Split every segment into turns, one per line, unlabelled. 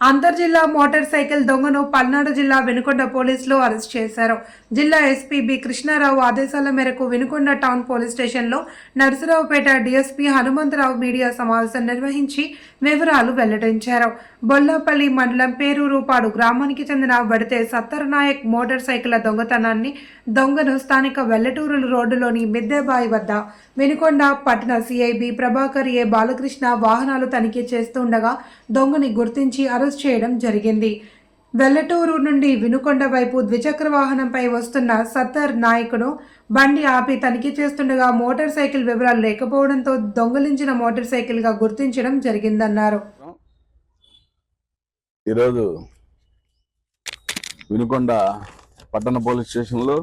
అంతర్జిల్లా motor cycle దొంగను పల్నాడు జిల్లా వినుకొండ పోలీసులు అరెస్ట్ చేశారు. జిల్లా ఎస్పీ బి కృష్ణారావు ఆదేశాల మేరకు వినుకొండ టౌన్ పోలీస్ స్టేషన్లో నరసరావుపేట డీఎస్పీ హనుమంతరావు మీడియా సమావేశం నిర్వహించి వివరాలు వెల్లడించారు. బొల్లాపల్లి మండలం పేరూరుపాడు గ్రామానికి చెందిన వడితే సత్తరనాయక్ మోటార్ సైకిళ్ల దొంగను స్థానిక వెల్లటూరు రోడ్డులోని మిద్దెబాయి వద్ద వినుకొండ పట్టణ సిఐబి ప్రభాకర్ ఏ బాలకృష్ణ వాహనాలు తనిఖీ చేస్తుండగా దొంగని గుర్తించి అరెస్ట్ చేయడం జరిగింది. వెల్లటూరు నుండి వినుకొండ వైపు ద్విచక్ర వాహనంపై వస్తున్న సత్తర్ నాయకును బండి ఆపి తనిఖీ చేస్తుండగా మోటార్ సైకిల్ వివరాలు లేకపోవడంతో దొంగిలించిన మోటార్ సైకిల్ గా గుర్తించడం జరిగిందన్నారు.
ఈరోజు వినుకొండ పట్టణ పోలీస్ స్టేషన్లో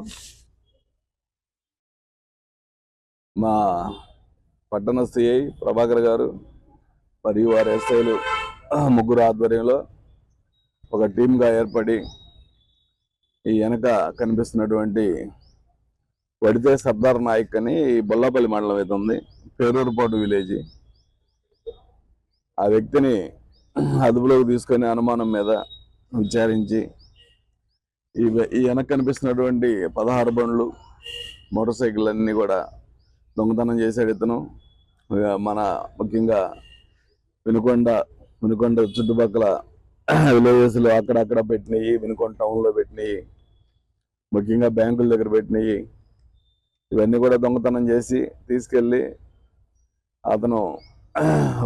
మా పట్టణ సిఐ ప్రభాకర్ గారు మరియు వారి ఎస్ఐలు ముగ్గురు ఆధ్వర్యంలో ఒక టీమ్గా ఏర్పడి ఈ వెనక కనిపిస్తున్నటువంటి వడితే సర్దార్ నాయక్ అని బొల్లాపల్లి మండలం అయితే ఉంది, పేరూరుపాటు విలేజ్. ఆ వ్యక్తిని అదుపులోకి తీసుకొని అనుమానం మీద విచారించి ఈ వెనక కనిపిస్తున్నటువంటి 16 బండ్లు మోటార్ సైకిల్ అన్నీ కూడా దొంగతనం చేశాడు ఇతను. మన ముఖ్యంగా వినుకొండ చుట్టుపక్కల విలేజెస్లో అక్కడక్కడ పెట్టినాయి, వినుకొండ టౌన్లో పెట్టినాయి, ముఖ్యంగా బ్యాంకుల దగ్గర పెట్టినాయి. ఇవన్నీ కూడా దొంగతనం చేసి తీసుకెళ్ళి అతను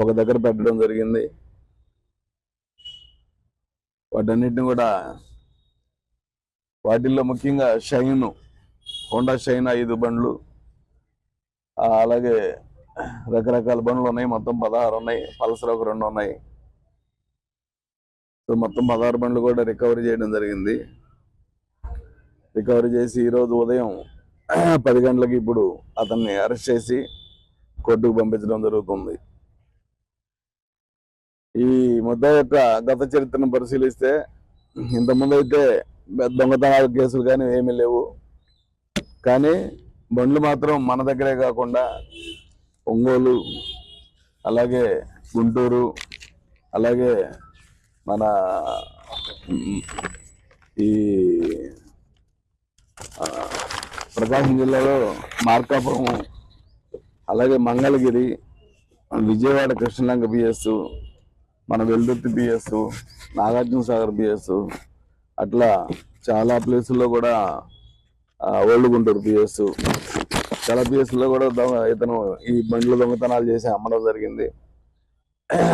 ఒక దగ్గర పెట్టడం జరిగింది. వాటన్నిటిని కూడా వాటిల్లో ముఖ్యంగా హోండా షైన్ 5 బండ్లు, అలాగే రకరకాల బండ్లు ఉన్నాయి. మొత్తం 16 ఉన్నాయి. పల్సర్ ఒక 2 ఉన్నాయి. సో మొత్తం 16 బండ్లు కూడా రికవరీ చేయడం జరిగింది. రికవరీ చేసి ఈరోజు ఉదయం 10 గంటలకి ఇప్పుడు అతన్ని అరెస్ట్ చేసి కోర్టుకు పంపించడం జరుగుతుంది. ఈ ముద్ద యొక్క గత చరిత్రను పరిశీలిస్తే ఇంతకుముందు అయితే దొంగతనాల కేసులు కానీ ఏమీ లేవు. కానీ బండ్లు మాత్రం మన దగ్గరే కాకుండా ఒంగోలు, అలాగే గుంటూరు, అలాగే మన ఈ ప్రకాశం జిల్లాలో మార్కాపురం, అలాగే మంగళగిరి, విజయవాడ కృష్ణలంక బిఎస్, మన వెల్దుర్తి బిఎస్, నాగార్జున సాగర్ బిఎస్, అట్లా చాలా ప్లేసుల్లో కూడా ఓల్డ్ గుంటూరు బిఎస్, చాలా బిఎస్లో కూడా ఇతను ఈ బండ్లు దొంగతనాలు చేసి అమ్మడం జరిగింది.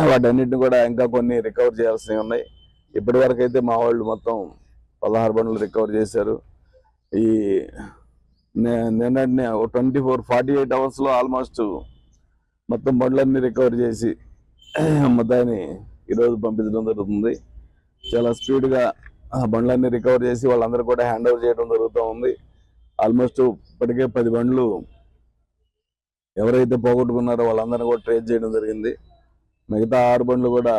వాటన్నిటిని కూడా ఇంకా కొన్ని రికవర్ చేయాల్సినవి ఉన్నాయి. ఇప్పటి వరకు అయితే మా వాళ్ళు మొత్తం 16 బండ్లు రికవర్ చేశారు. ఈ నిన్నటినే 48 అవర్స్లో ఆల్మోస్ట్ మొత్తం బండ్లన్నీ రికవర్ చేసి మొత్తాన్ని ఈరోజు పంపించడం జరుగుతుంది. చాలా స్పీడ్గా బండ్లన్నీ రికవర్ చేసి వాళ్ళందరూ కూడా హ్యాండ్ ఓవర్ చేయడం జరుగుతూ ఉంది. ఆల్మోస్ట్ ఇప్పటికే 10 బండ్లు ఎవరైతే పోగొట్టుకున్నారో వాళ్ళందరినీ కూడా ట్రేస్ చేయడం జరిగింది. మిగతా 6 బండ్లు కూడా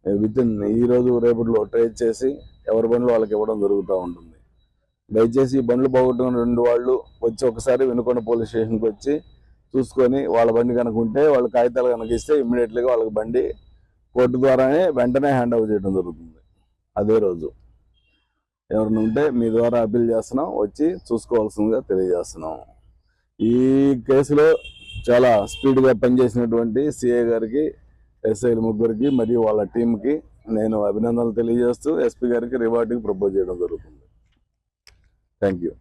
వితిన్ ఈరోజు రేపటిలో ట్రేస్ చేసి ఎవరి బండ్లు వాళ్ళకి ఇవ్వడం జరుగుతూ ఉంటుంది. దయచేసి ఈ బండ్లు పోగొట్టుకున్న 2 వాళ్ళు వచ్చి ఒకసారి వినుకొండ పోలీస్ స్టేషన్కి వచ్చి చూసుకొని వాళ్ళ బండి కనుక ఉంటే వాళ్ళ కాగితాలు కనుక ఇస్తే ఇమ్మీడియట్లీగా వాళ్ళకి బండి కోర్టు ద్వారానే వెంటనే హ్యాండ్ ఓవర్ చేయడం జరుగుతుంది. అదే రోజు ఎవరిని ఉంటే మీ ద్వారా అప్పీల్ చేస్తున్నాం, వచ్చి చూసుకోవాల్సిందిగా తెలియజేస్తున్నాం. ఈ కేసులో చాలా స్పీడ్గా పనిచేసినటువంటి సిఐ గారికి, ఎస్ఐలు ముగ్గురికి మరియు వాళ్ళ టీంకి నేను అభినందనలు తెలియజేస్తూ ఎస్పీ గారికి రివార్డుకి ప్రపోజ్ చేయడం జరుగుతుంది. Thank you.